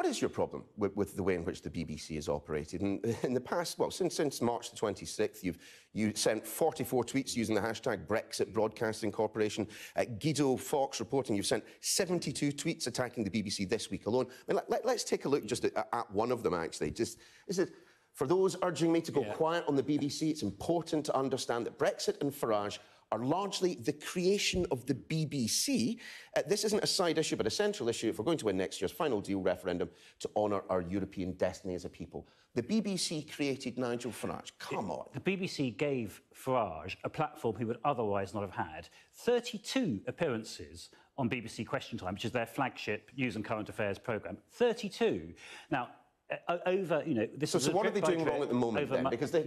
what is your problem with the way in which the BBC has operated? And in the past, well, since March the 26th, you sent 44 tweets using the hashtag Brexit Broadcasting Corporation. Guido Fawkes reporting you've sent 72 tweets attacking the BBC this week alone. I mean, let's take a look just at one of them, actually. For those urging me to go quiet on the BBC, it's important to understand that Brexit and Farage are largely the creation of the BBC. This isn't a side issue, but a central issue if we're going to win next year's final deal referendum to honour our European destiny as a people. The BBC created Nigel Farage. Come on. The BBC gave Farage a platform he would otherwise not have had. 32 appearances on BBC Question Time, which is their flagship news and current affairs programme. 32. Now, So what are they doing wrong at the moment then? Because that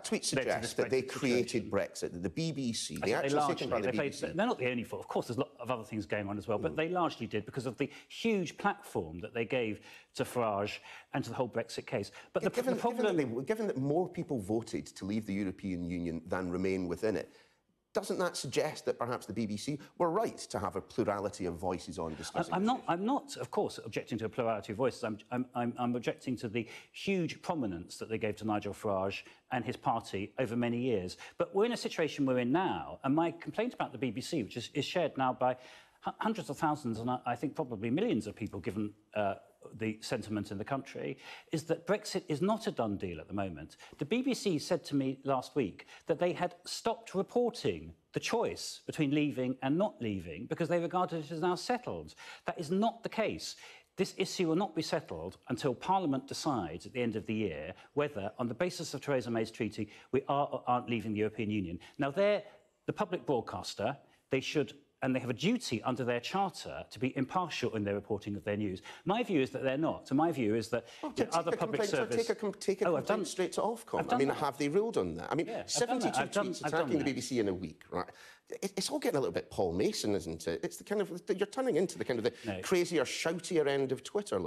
tweet suggests that they created Brexit, that the BBC, the actual taken by the BBC... They're not the only fault. Of course, there's a lot of other things going on as well, but they largely did because of the huge platform that they gave to Farage and to the whole Brexit case. But given that more people voted to leave the European Union than remain within it, doesn't that suggest that perhaps the BBC were right to have a plurality of voices on discussing I'm not, of course, objecting to a plurality of voices. I'm objecting to the huge prominence that they gave to Nigel Farage and his party over many years. But we're in a situation we're in now, and my complaint about the BBC, which is shared now by hundreds of thousands and I think probably millions of people, given the sentiment in the country, is that Brexit is not a done deal at the moment. The BBC said to me last week that they had stopped reporting the choice between leaving and not leaving because they regarded it as now settled. That is not the case. This issue will not be settled until Parliament decides at the end of the year whether, on the basis of Theresa May's treaty, we are or aren't leaving the European Union. Now, they're the public broadcaster. They should... and they have a duty under their charter to be impartial in their reporting of their news. My view is that they're not. So my view is that other public service... Take a complaint straight to Ofcom. I mean, have they ruled on that? I mean, 72 tweets attacking the BBC in a week, right? It's all getting a little bit Paul Mason, isn't it? It's the kind of... You're turning into the kind of the crazier, shoutier end of Twitter,